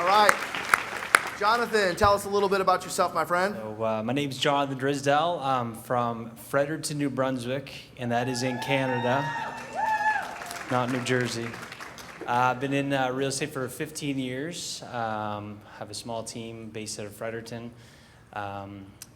All right. Johnathan, tell us a little bit about yourself, my friend. So, my name is Johnathan Drisdelle. I'm from Fredericton, New Brunswick, and that is in Canada, not New Jersey. I've been in real estate for 15 years. Have a small team based out of Fredericton.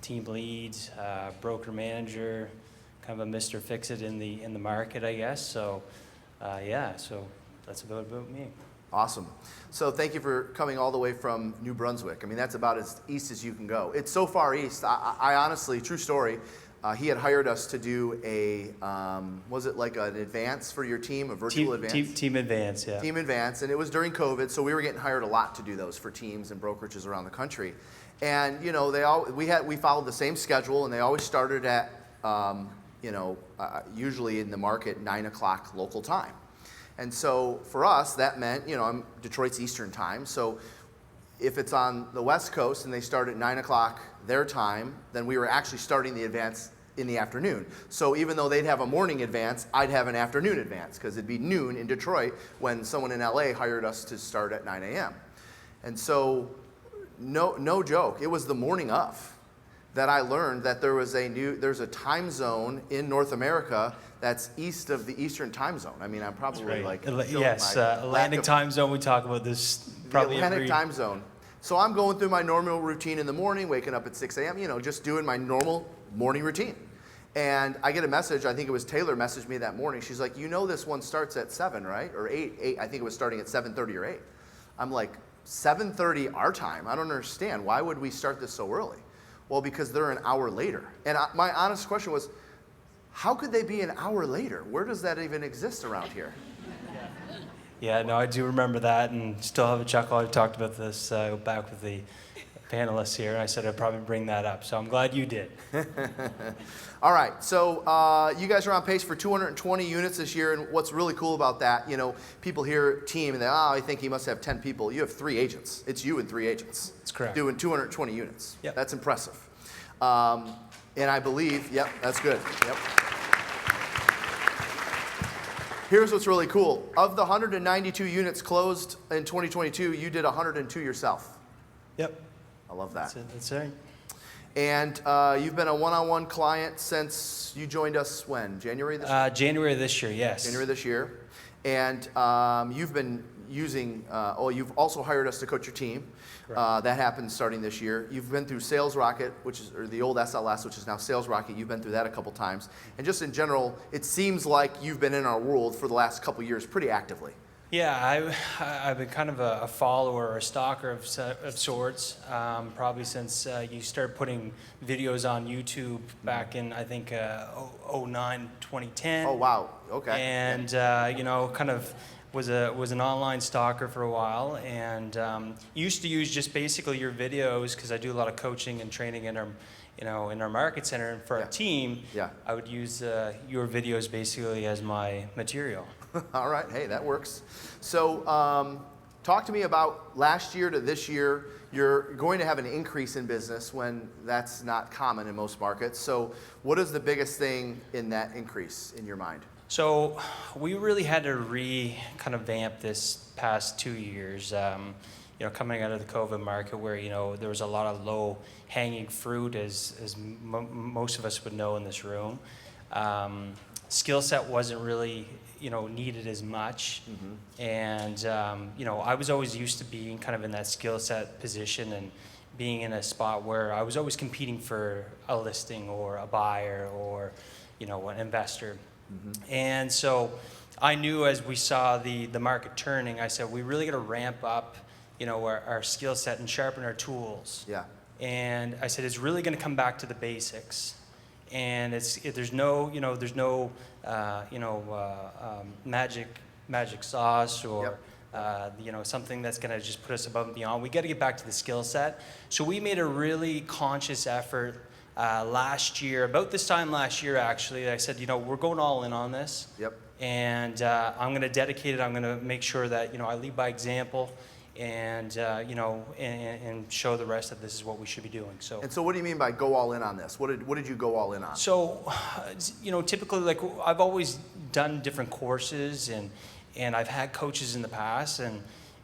Team lead, broker manager, kind of a Mr. Fix-It in the market, I guess. So, so that's about me. Awesome. So thank you for coming all the way from New Brunswick. I mean, that's about as east as you can go. It's so far east. I honestly, true story, he had hired us to do a, was it like an advance for your team, a virtual advance? Team advance, yeah. Team advance, and it was during COVID, so we were getting hired a lot to do those for teams and brokerages around the country. And you know, we followed the same schedule, and they always started at, usually in the market 9 o'clock local time. And so for us, that meant, I'm Detroit's Eastern time. So if it's on the West Coast and they start at 9 o'clock their time, then we were actually starting the advance in the afternoon. So even though they'd have a morning advance, I'd have an afternoon advance because it'd be noon in Detroit when someone in LA hired us to start at 9 a.m. And so no joke, it was the morning of that I learned that there's a time zone in North America that's east of the Eastern time zone. I mean, I'm probably right. Atlantic time zone. We talk about this probably the Atlantic time zone. So I'm going through my normal routine in the morning, waking up at 6 a.m., just doing my normal morning routine. And I get a message, I think it was Taylor messaged me that morning. She's like, this one starts at 7, right? Or 8, I think it was starting at 7:30 or 8. I'm like, 7:30 our time? I don't understand. Why would we start this so early? Well, because they're an hour later. And my honest question was, how could they be an hour later? Where does that even exist around here? Yeah, no, I do remember that and still have a chuckle. I talked about this back with the panelists here, and I said I'd probably bring that up. So I'm glad you did. All right, so you guys are on pace for 220 units this year, and what's really cool about that, people hear team and I think he must have 10 people. You have 3 agents. It's you and 3 agents. That's correct. Doing 220 units. Yep. That's impressive. And I believe, yep, that's good. Yep. Here's what's really cool. Of the 192 units closed in 2022, you did 102 yourself. Yep. I love that. That's right. And you've been a one-on-one client since you joined us when? January this year? January this year, yes. January this year. And you've been using, you've also hired us to coach your team. That happened starting this year. You've been through Sales Rocket, or the old SLS, which is now Sales Rocket. You've been through that a couple times. And just in general, it seems like you've been in our world for the last couple years pretty actively. Yeah, I've been kind of a follower or a stalker of sorts, probably since you started putting videos on YouTube back in, I think, 2009, 2010. Oh, wow. Okay. And, kind of was an online stalker for a while, and used to use just basically your videos because I do a lot of coaching and training in our market center, and for our team, I would use your videos basically as my material. All right, hey, that works. So talk to me about last year to this year. You're going to have an increase in business when that's not common in most markets. So what is the biggest thing in that increase in your mind? So we really had to kind of vamp this past 2 years, coming out of the COVID market where, there was a lot of low-hanging fruit, as most of us would know in this room. Skill set wasn't really needed as much. Mm-hmm. And, I was always used to being kind of in that skill set position and being in a spot where I was always competing for a listing or a buyer or, an investor. Mm-hmm. And so I knew as we saw the market turning, I said, we really got to ramp up, our skill set and sharpen our tools. Yeah. And I said, it's really going to come back to the basics. And there's no magic sauce or something that's going to just put us above and beyond. We got to get back to the skill set. So we made a really conscious effort last year, about this time last year actually. I said, we're going all in on this. Yep. And I'm going to dedicate it. I'm going to make sure that I lead by example. And and show the rest that this is what we should be doing. So. And so, what do you mean by go all in on this? What did you go all in on? So, typically, like I've always done different courses, and I've had coaches in the past,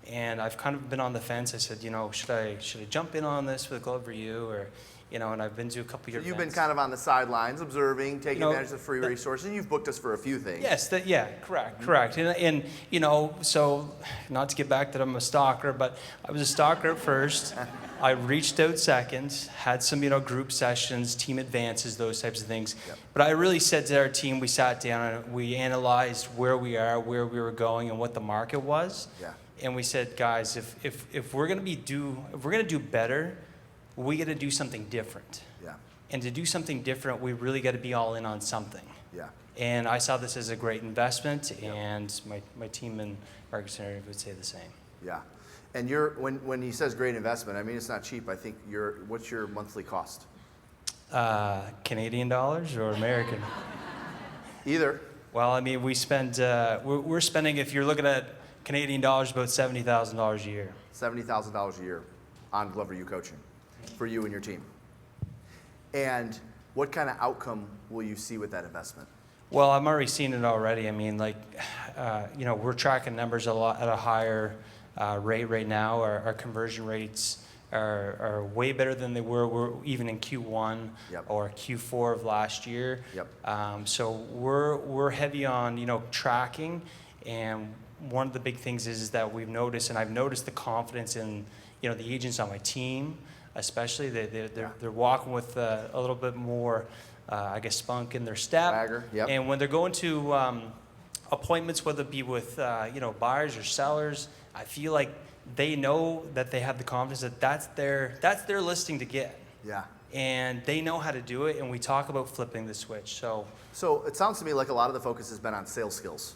And I've kind of been on the fence. I said, should I jump in on this with Glover U, or, and I've been to a couple of your So you've events. been kind of on the sidelines, observing, taking advantage of the free that- resources. You've booked us for a few things. Yes, correct. And so not to get back that I'm a stalker, but I was a stalker at first. I reached out second, had some, group sessions, team advances, those types of things. Yep. But I really said to our team, we sat down and we analyzed where we are, where we were going, and what the market was. Yeah. And we said, guys, if we're gonna do better, we got to do something different. Yeah. And to do something different, we really got to be all in on something. Yeah. And I saw this as a great investment, and my team in Market Center would say the same. Yeah. And when he says great investment, I mean, it's not cheap. I think what's your monthly cost? Canadian dollars or American? Either. Well, I mean, we spend, we're spending, if you're looking at Canadian dollars, about $70,000 a year. $70,000 a year on Glover U coaching for you and your team. And what kind of outcome will you see with that investment? Well, I'm already seeing it already. I mean, we're tracking numbers at a higher rate right now. Our conversion rates are way better than they were even in Q1 Yep. or Q4 of last year. Yep. So we're heavy on tracking, and one of the big things is that we've noticed, and I've noticed the confidence in the agents on my team, especially they're walking with a little bit more, I guess, spunk in their step. Swagger, yep. And when they're going to appointments, whether it be with buyers or sellers, I feel like they know that they have the confidence that that's their listing to get. Yeah. And they know how to do it, and we talk about flipping the switch. So it sounds to me like a lot of the focus has been on sales skills.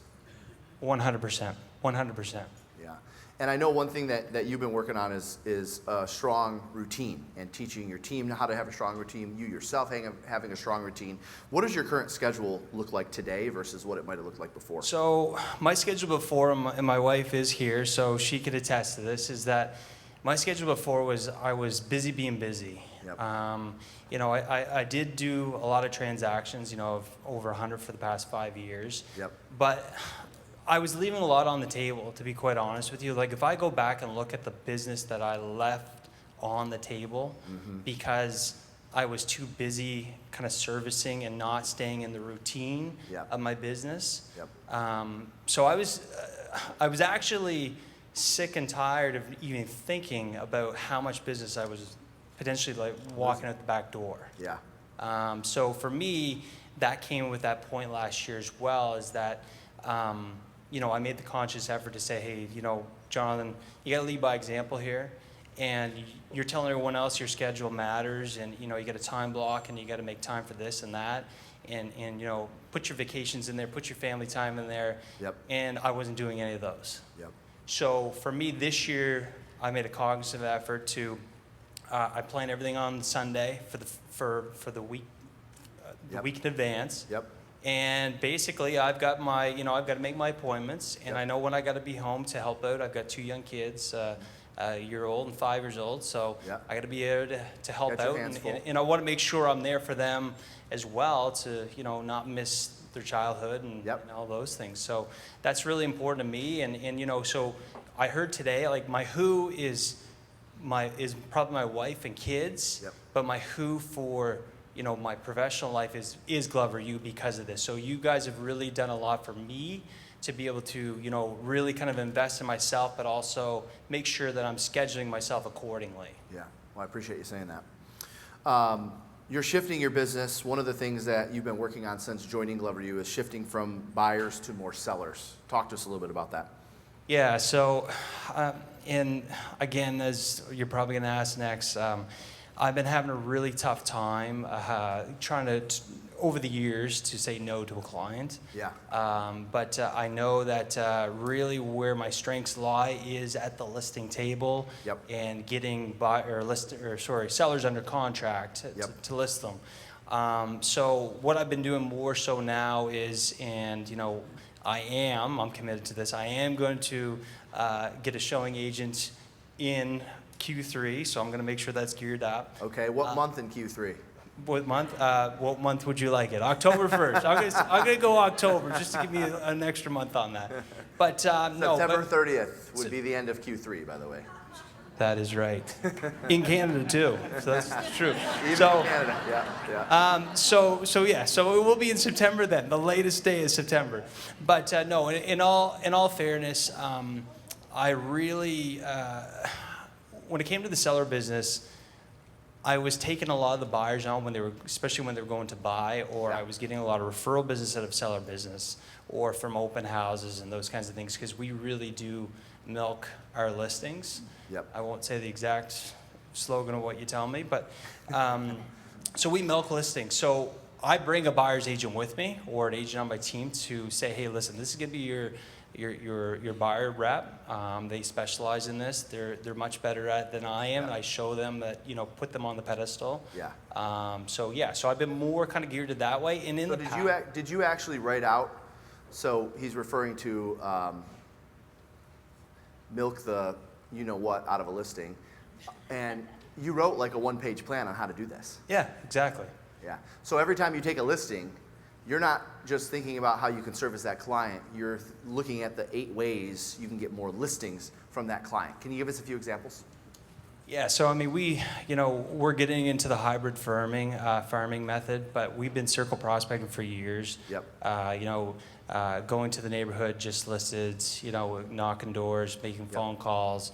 100%. Yeah. And I know one thing that you've been working on is a strong routine and teaching your team how to have a strong routine, you yourself having a strong routine. What does your current schedule look like today versus what it might have looked like before? So my schedule before, and my wife is here, so she could attest to this, is that my schedule before was I was busy being busy. Yep. I did do a lot of transactions, of over 100 for the past 5 years. Yep. But I was leaving a lot on the table, to be quite honest with you. Like, if I go back and look at the business that I left on the table because I was too busy kind of servicing and not staying in the routine Yep. of my business. Yep. So I was actually sick and tired of even thinking about how much business I was potentially walking out the back door. Yeah. So for me, that came with that point last year as well, is that I made the conscious effort to say, hey, Johnathan, you got to lead by example here, and you're telling everyone else your schedule matters, and you got a time block, and you got to make time for this and that, and put your vacations in there, put your family time in there. Yep. And I wasn't doing any of those. Yep. So for me this year, I made a cognizant effort to I plan everything on Sunday for the week, Yep. week in advance. Yep. And basically, I've got my, I've got to make my appointments, and Yep. I know when I got to be home to help out. I've got 2 young kids, a year old and 5 years old, so Yep. I got to be able to help Got your out, hands full. and I want to make sure I'm there for them as well to, not miss their childhood and, Yep. and all those things. So that's really important to me, and so I heard today, like, my who is probably my wife and kids, Yep. but my who for my professional life is Glover U because of this. So you guys have really done a lot for me to be able to really kind of invest in myself, but also make sure that I'm scheduling myself accordingly. Yeah. Well, I appreciate you saying that. You're shifting your business. One of the things that you've been working on since joining Glover U is shifting from buyers to more sellers. Talk to us a little bit about that. Yeah, so, and again, as you're probably going to ask next, I've been having a really tough time trying to, over the years, to say no to a client. Yeah. But I know that really where my strengths lie is at the listing table. Yep. And getting sellers under contract Yep. to list them. So what I've been doing more so now is, and I'm committed to this. I am going to get a showing agent in Q3, so I'm going to make sure that's geared up. Okay. What month in Q3? What month? What month would you like it? October 1st. I'm going to go October just to give me an extra month on that. But no, September but 30th would be the end of Q3, by the way. that is right. In Canada too, so that's true. Even So in Canada, yeah. so it will be in September then. The latest day is September. But no, in all fairness, I really, when it came to the seller business, I was taking a lot of the buyers on especially when they were going to buy, or I was getting a lot of referral business out of seller business, or from open houses and those kinds of things, because we really do milk our listings. Yep. I won't say the exact slogan of what you tell me, but so we milk listings. So I bring a buyer's agent with me, or an agent on my team, to say, hey, listen, this is going to be your buyer rep. They specialize in this. They're much better at it than I am. Yeah. I show them that, put them on the pedestal. Yeah. So I've been more kind of geared to that way. And in So the did you actually write out? So he's referring to milk the what out of a listing, and you wrote like a one-page plan on how to do this. Yeah, exactly. Yeah. So every time you take a listing, you're not just thinking about how you can service that client. You're looking at the 8 ways you can get more listings from that client. Can you give us a few examples? Yeah, so I mean, we're getting into the hybrid farming method, but we've been circle prospecting for years. Yep. Going to the neighborhood, just listed, knocking doors, making phone calls,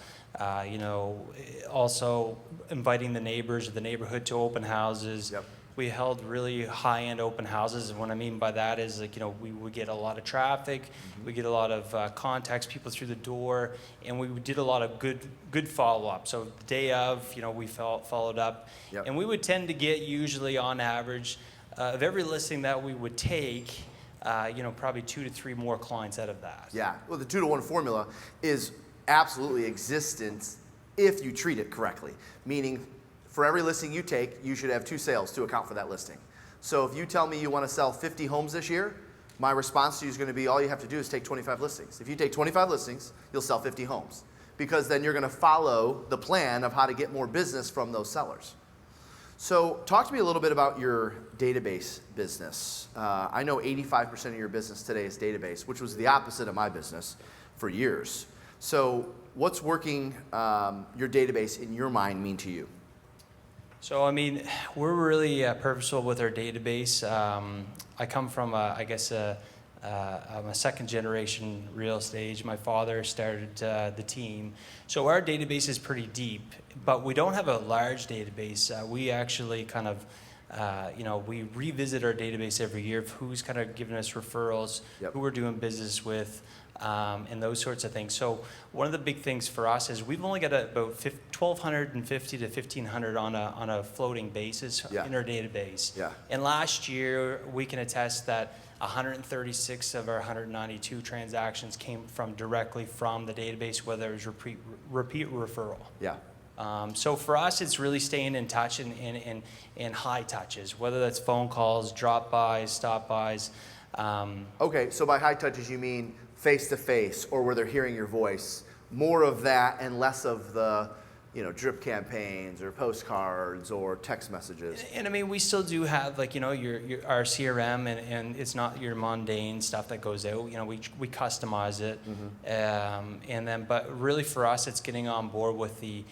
also inviting the neighbors of the neighborhood to open houses. Yep. We held really high-end open houses, and what I mean by that is, we would get a lot of traffic, we get a lot of contacts, people through the door, and we did a lot of good follow-up. So the day of, we followed up, Yep. and we would tend to get, usually on average, of every listing that we would take, probably 2 to 3 more clients out of that. Yeah. Well, the 2-to-1 formula is absolutely existent if you treat it correctly. Meaning, for every listing you take, you should have 2 sales to account for that listing. So if you tell me you want to sell 50 homes this year, my response to you is going to be, all you have to do is take 25 listings. If you take 25 listings, you'll sell 50 homes, because then you're going to follow the plan of how to get more business from those sellers. So talk to me a little bit about your database business. I know 85% of your business today is database, which was the opposite of my business for years. So what's working your database in your mind mean to you? So, I mean, we're really purposeful with our database. I come from, I'm a second generation real estate. My father started the team. So our database is pretty deep, but we don't have a large database. We actually kind of, we revisit our database every year of who's kind of giving us referrals, Yep. who we're doing business with, and those sorts of things. So one of the big things for us is we've only got about 1,250 to 1,500 on a floating basis Yeah. in our database. Yeah. And last year, we can attest that 136 of our 192 transactions came directly from the database, whether it was repeat referral. Yeah. So for us, it's really staying in touch and high touches, whether that's phone calls, drop-bys, stop-bys. Okay, so by high touches you mean face-to-face, or where they're hearing your voice. More of that and less of the, drip campaigns or postcards or text messages. And I mean, we still do have our CRM, and it's not your mundane stuff that goes out. We customize it, but really for us, it's getting on board with the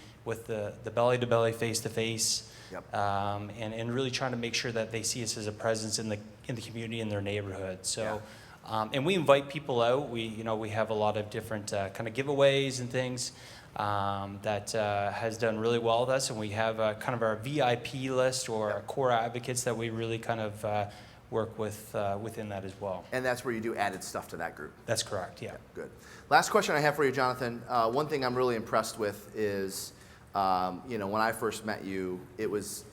belly-to-belly, face-to-face, Yep. and really trying to make sure that they see us as a presence in the community, in their neighborhood. So, and we invite people out. We have a lot of different kind of giveaways and things that has done really well with us, and we have kind of our VIP list, or our core advocates that we really kind of work with within that as well. And that's where you do added stuff to that group. That's correct. Yeah. Good. Last question I have for you, Johnathan. One thing I'm really impressed with is, when I first met you, it was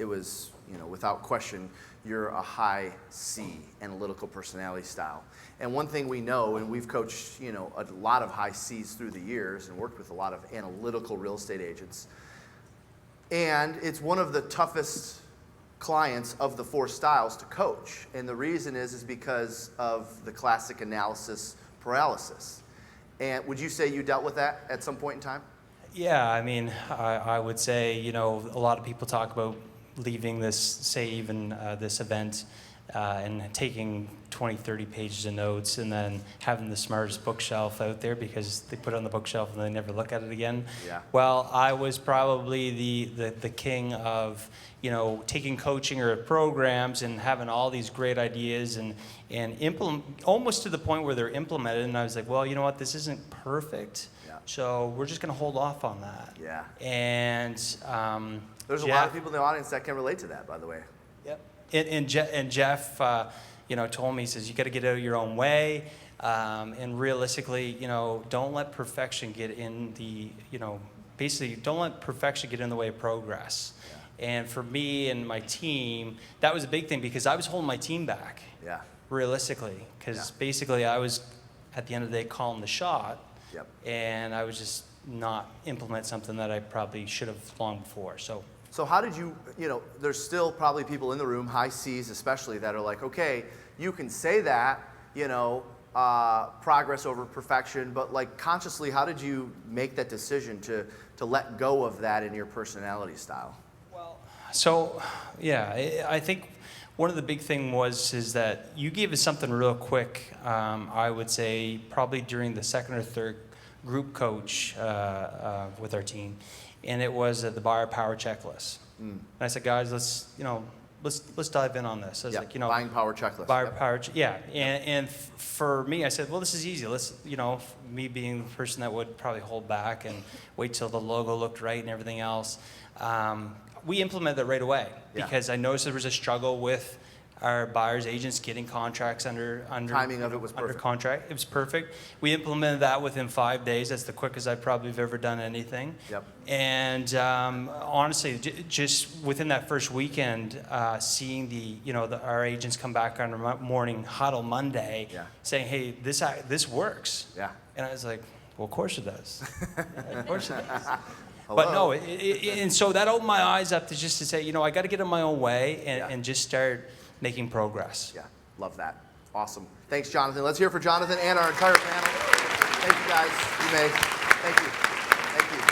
without question, you're a high C analytical personality style. And one thing we know, and we've coached, a lot of high Cs through the years and worked with a lot of analytical real estate agents. And it's one of the toughest clients of the 4 styles to coach. And the reason is because of the classic analysis paralysis. And would you say you dealt with that at some point in time? Yeah, I mean, I would say, a lot of people talk about leaving this, say even this event, and taking 20, 30 pages of notes, and then having the smartest bookshelf out there because they put it on the bookshelf and they never look at it again. Yeah. Well, I was probably the king of, taking coaching or programs and having all these great ideas and implement, almost to the point where they're implemented. And I was like, well, you know what, this isn't perfect. Yeah. So we're just going to hold off on that. Yeah. And there's a lot of people in the audience that can relate to that, by the way. Yep. And Jeff, told me, he says, you got to get out of your own way. And realistically, don't let perfection get in the, basically don't let perfection get in the way of progress. Yeah. And for me and my team, that was a big thing because I was holding my team back. Yeah. Realistically, because basically I was, at the end of the day, calling the shot. Yep. And I was just not implement something that I probably should have long before. So how did you, there's still probably people in the room, high C's especially, that are like, okay, you can say that, progress over perfection, but like consciously, how did you make that decision to let go of that in your personality style? Well, so yeah, I think one of the big thing is that you gave us something real quick. I would say probably during the second or third group coach with our team, and it was the buyer power checklist. And I said, guys, let's dive in on this. I was like, buying power checklist. Buyer power, yeah. And for me, I said, well, this is easy. Let's, me being the person that would probably hold back and wait till the logo looked right and everything else. We implemented that right away because I noticed there was a struggle with our buyers agents getting contracts under timing of it was under perfect. contract. It was perfect. We implemented that within 5 days. That's the quickest I probably have ever done anything. Yep. And honestly, just within that first weekend, seeing our agents come back on a morning huddle Monday, saying, "Hey, this works." Yeah. And I was like, "Well, of course it does. Of course it does." Hello. But no, and so that opened my eyes up to say, I got to get in my own way and just start making progress. Yeah, love that. Awesome. Thanks, Johnathan. Let's hear it for Johnathan and our entire panel. Thank you, guys. You may. Thank you. Thank you.